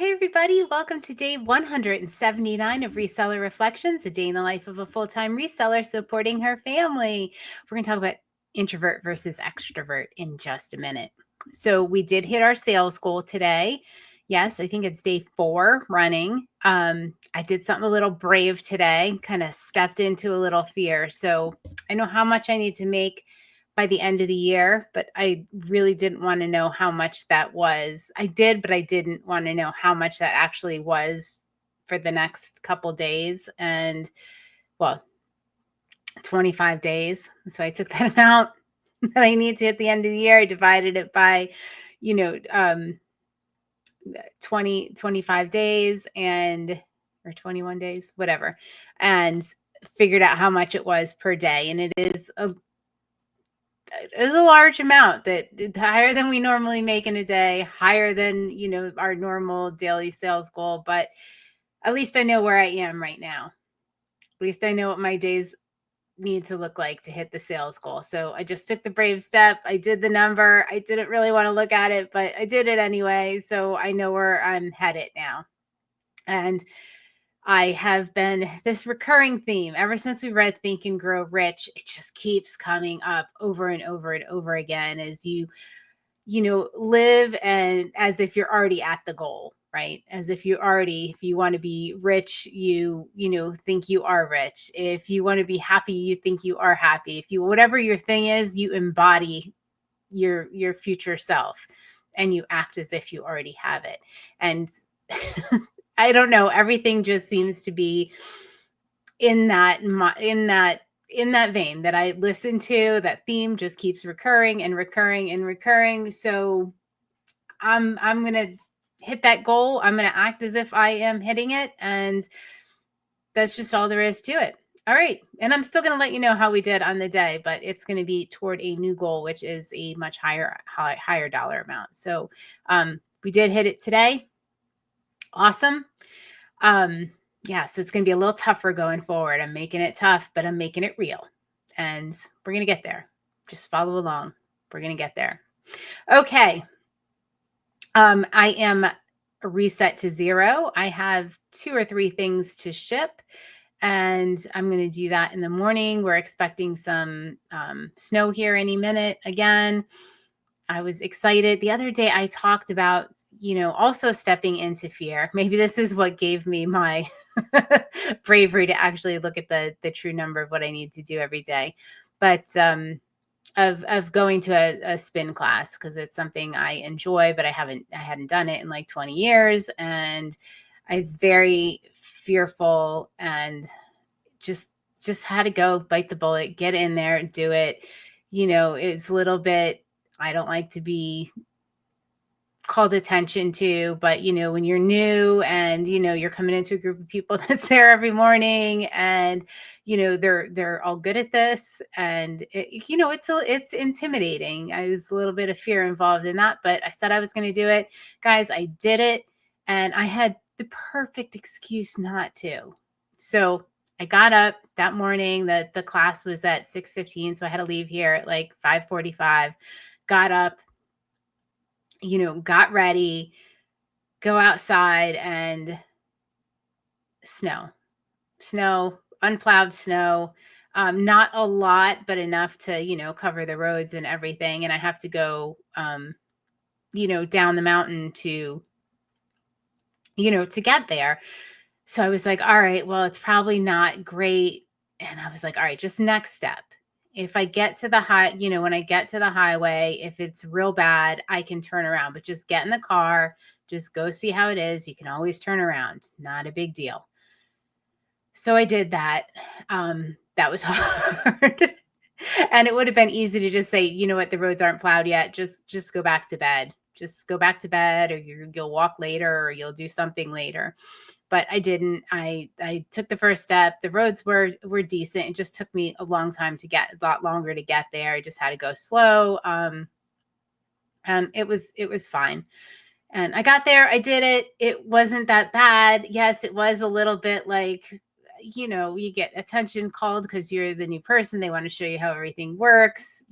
Hey, everybody, welcome to day 179 of Reseller Reflections, a day in the life of a full-time reseller supporting her family. We're going to talk about introvert versus extrovert in just a minute. So we did hit our sales goal today. Yes, I think it's day 4 running. I did something a little brave today, kind of stepped into a little fear. So I know how much I need to make by the end of the year, but I really didn't want to know how much that was. I did, but I didn't want to know how much that actually was for the next couple days. And well, 25 days. So I took that amount that I need to hit the end of the year. I divided it by, 25 days or 21 days, whatever, and figured out how much it was per day. And it is a large amount, that higher than we normally make in a day, higher than, our normal daily sales goal. But at least I know where I am right now. At least I know what my days need to look like to hit the sales goal. So I just took the brave step. I did the number. I didn't really want to look at it, but I did it anyway. So I know where I'm headed now. And I have been this recurring theme ever since we read Think and Grow Rich. It just keeps coming up over and over and over again as you live and as if you're already at the goal, right? As if if you want to be rich, you think you are rich. If you want to be happy, you think you are happy. If you, whatever your thing is, you embody your future self and you act as if you already have it. And I don't know, everything just seems to be in that vein that I listen to. That theme just keeps recurring and recurring and recurring. So I'm going to hit that goal. I'm going to act as if I am hitting it. And that's just all there is to it. All right. And I'm still going to let you know how we did on the day, but it's going to be toward a new goal, which is a much higher dollar amount. So we did hit it today. Awesome. Yeah, so it's going to be a little tougher going forward. I'm making it tough, but I'm making it real. And we're going to get there. Just follow along. We're going to get there. Okay. I am reset to 0. I have 2 or 3 things to ship, and I'm going to do that in the morning. We're expecting some snow here any minute again. I was excited. The other day I talked about, also stepping into fear. Maybe this is what gave me my bravery to actually look at the true number of what I need to do every day. But of going to a spin class, because it's something I enjoy, but I hadn't done it in like 20 years. And I was very fearful and just had to go bite the bullet, get in there and do it. It's a little bit, I don't like to be called attention to, but when you're new and you're coming into a group of people that's there every morning, and they're all good at this, and it's intimidating. I was a little bit of fear involved in that, but I said I was going to do it. Guys, I did it, and I had the perfect excuse not to. So I got up that morning. That the class was at 6:15, so I had to leave here at like 5:45. Got up, got ready, go outside, and snow, unplowed snow. Not a lot, but enough to, cover the roads and everything. And I have to go, down the mountain to get there. So I was like, all right, well, it's probably not great. And I was like, all right, just next step. If I get to the when I get to the highway, if it's real bad, I can turn around, but just get in the car, just go see how it is. You can always turn around. Not a big deal. So I did that. That was hard. And it would have been easy to just say, you know what, the roads aren't plowed yet. Just go back to bed. Just go back to bed, or you'll walk later, or you'll do something later. But I didn't. I took the first step. The roads were decent. It just took me a long time to get, a lot longer to get there. I just had to go slow. And it was fine. And I got there. I did it. It wasn't that bad. Yes, it was a little bit like, you get attention called because you're the new person. They want to show you how everything works,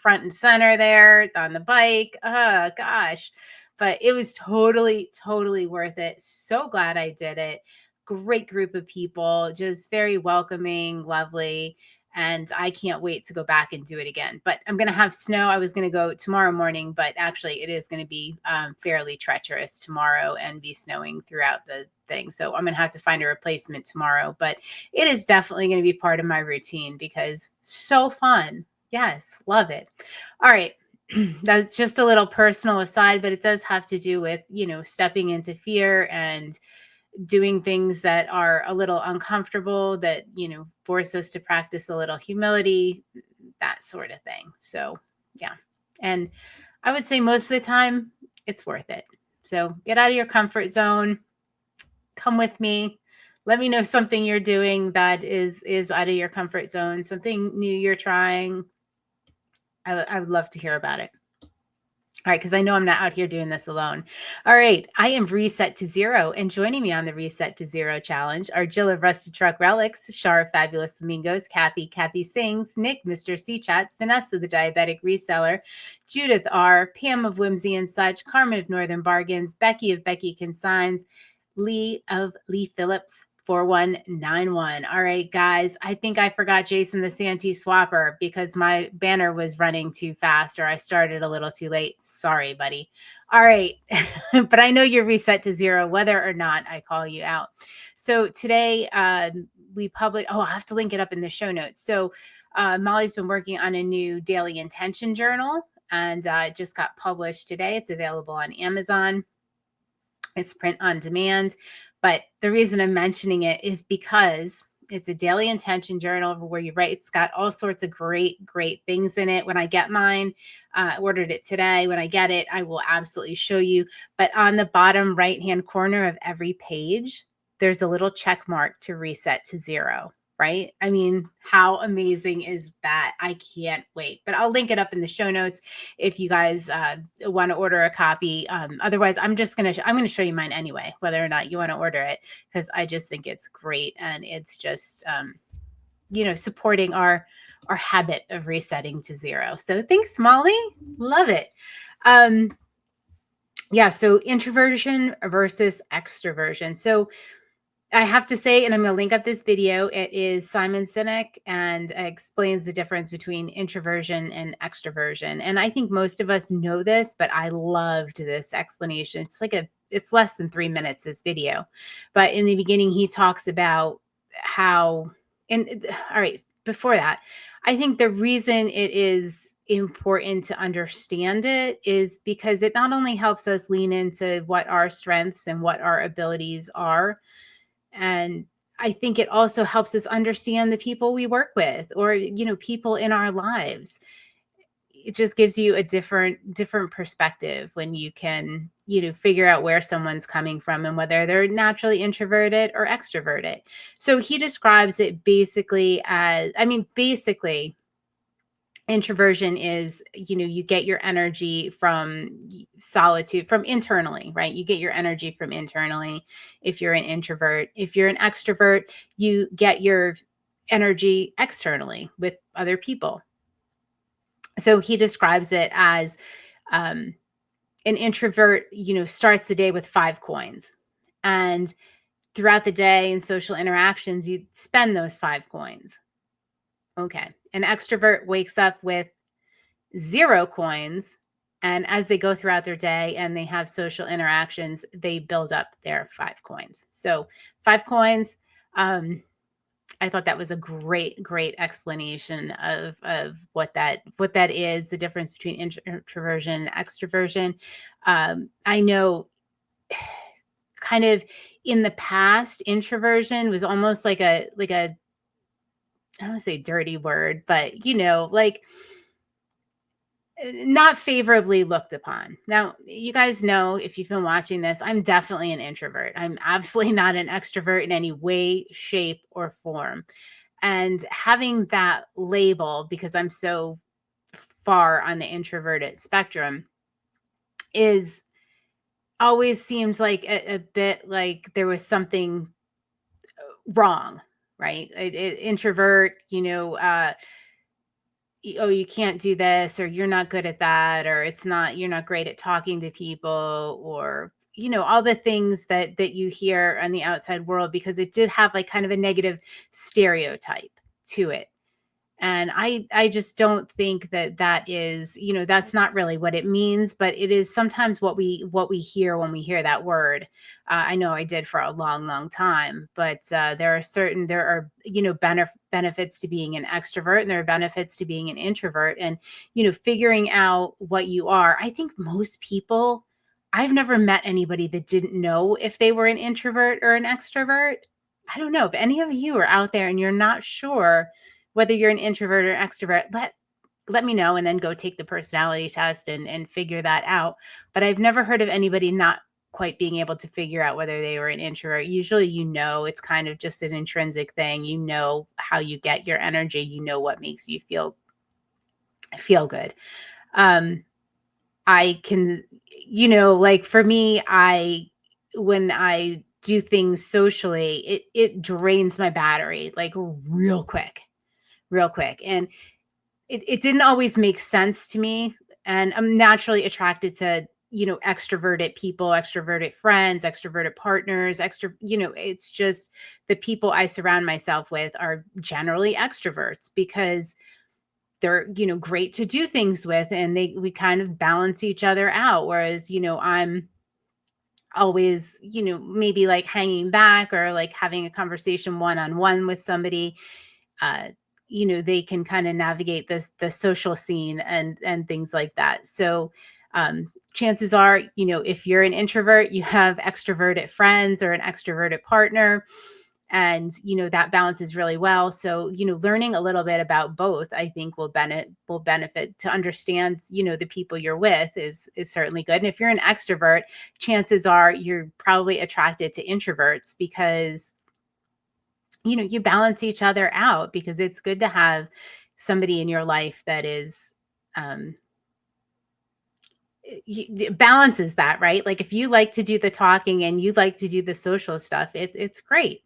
front and center there on the bike. Oh, gosh. but it was totally, totally worth it. So glad I did it. Great group of people, just very welcoming, lovely. And I can't wait to go back and do it again. But I'm going to have snow. I was going to go tomorrow morning, but actually it is going to be fairly treacherous tomorrow and be snowing throughout the thing. So I'm going to have to find a replacement tomorrow. But it is definitely going to be part of my routine because so fun. Yes, love it. All right. That's just a little personal aside, but it does have to do with, stepping into fear and doing things that are a little uncomfortable that, force us to practice a little humility, that sort of thing. So, yeah. And I would say most of the time it's worth it. So get out of your comfort zone. Come with me. Let me know something you're doing that is out of your comfort zone, something new you're trying. I would love to hear about it. All right, because I know I'm not out here doing this alone. All right, I am Reset to Zero, and joining me on the Reset to Zero challenge are Jill of Rusted Truck Relics, Char of Fabulous Flamingos, Kathy Singz, Nick, Mr. C Chats, Vanessa, the Diabetic Reseller, Judith R, Pam of Whimsy and Such, Carmen of Northern Bargains, Becky of Becky Consigns, Lee of Lee Phillips, 4191. All right, guys, I think I forgot Jason the Santee Swapper because my banner was running too fast or I started a little too late. Sorry, buddy. All right. But I know you're reset to zero, whether or not I call you out. So today we published, I'll have to link it up in the show notes. So Molly's been working on a new daily intention journal and it just got published today. It's available on Amazon. It's print on demand. But the reason I'm mentioning it is because it's a daily intention journal where you write. It's got all sorts of great things in it. When I get mine, I ordered it today. When I get it, I will absolutely show you. But on the bottom right-hand corner of every page, there's a little check mark to reset to zero. Right? I mean, how amazing is that? I can't wait. But I'll link it up in the show notes if you guys want to order a copy. Otherwise, I'm going to show you mine anyway, whether or not you want to order it, because I just think it's great. And it's just, supporting our habit of resetting to zero. So thanks, Molly. Love it. So introversion versus extroversion. So I have to say, and I'm going to link up this video, it is Simon Sinek and explains the difference between introversion and extroversion. And I think most of us know this, but I loved this explanation. It's less than 3 minutes, this video. But in the beginning, he talks about all right, before that, I think the reason it is important to understand it is because it not only helps us lean into what our strengths and what our abilities are, and I think it also helps us understand the people we work with or, people in our lives. It just gives you a different perspective when you can, figure out where someone's coming from and whether they're naturally introverted or extroverted. So he describes it basically as, basically introversion is, you get your energy from solitude, from internally, right? You get your energy from internally if you're an introvert. If you're an extrovert, you get your energy externally with other people. So he describes it as an introvert, starts the day with 5 coins. And throughout the day in social interactions, you spend those 5 coins. Okay. An extrovert wakes up with 0 coins. And as they go throughout their day and they have social interactions, they build up their 5 coins. So 5 coins. I thought that was a great explanation of what that is, the difference between introversion and extroversion. I know kind of in the past, introversion was almost like a I don't want to say dirty word, but not favorably looked upon. Now, you guys know, if you've been watching this, I'm definitely an introvert. I'm absolutely not an extrovert in any way, shape, or form. And having that label, because I'm so far on the introverted spectrum, is always seems like a bit like there was something wrong, right? Introvert, oh, you can't do this, or you're not good at that, or you're not great at talking to people, or, all the things that you hear on the outside world, because it did have like kind of a negative stereotype to it. And I just don't think that is, that's not really what it means, but it is sometimes what we hear when we hear that word. I know I did for a long, long time, but there are, benefits to being an extrovert, and there are benefits to being an introvert, and, figuring out what you are. I think most people, I've never met anybody that didn't know if they were an introvert or an extrovert. I don't know if any of you are out there and you're not sure whether you're an introvert or extrovert. Let me know, and then go take the personality test and figure that out. But I've never heard of anybody not quite being able to figure out whether they were an introvert. Usually, it's kind of just an intrinsic thing. You know how you get your energy. You know what makes you feel good. I can, like for me, when I do things socially, it drains my battery like real quick. And it didn't always make sense to me. And I'm naturally attracted to, extroverted people, extroverted friends, extroverted partners, it's just the people I surround myself with are generally extroverts, because they're, great to do things with, and we kind of balance each other out. Whereas, I'm always, maybe like hanging back, or like having a conversation one-on-one with somebody. uh they can kind of navigate the social scene and things like that. So chances are, if you're an introvert, you have extroverted friends or an extroverted partner, and that balances really well. So learning a little bit about both, I think, will benefit to understand, the people you're with is certainly good. And if you're an extrovert, chances are you're probably attracted to introverts, because you balance each other out, because it's good to have somebody in your life that is um it balances that, right? Like if you like to do the talking and you like to do the social stuff, it's great.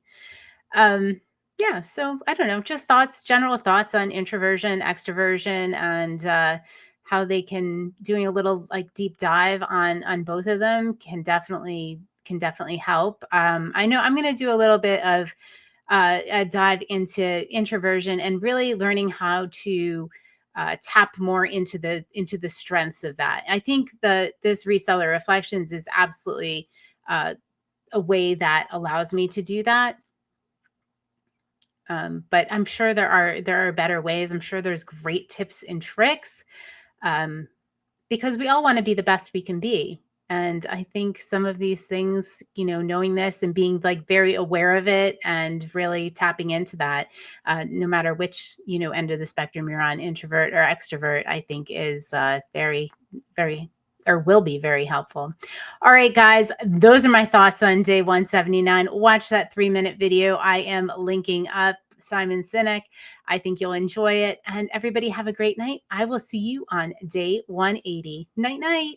um yeah, so I don't know, just general thoughts on introversion, extroversion, and how they can, doing a little like deep dive on both of them can definitely help. I know I'm going to do a little bit of a dive into introversion, and really learning how to tap more into the strengths of that. I think this reseller reflections is absolutely uh, a way that allows me to do that. But I'm sure there are better ways. I'm sure there's great tips and tricks, um, because we all want to be the best we can be. And I think some of these things, knowing this and being like very aware of it, and really tapping into that, no matter which, end of the spectrum you're on, introvert or extrovert, I think is very, very, or will be very helpful. All right, guys, those are my thoughts on day 179. Watch that 3-minute video I am linking up, Simon Sinek. I think you'll enjoy it. And everybody have a great night. I will see you on day 180. Night, night.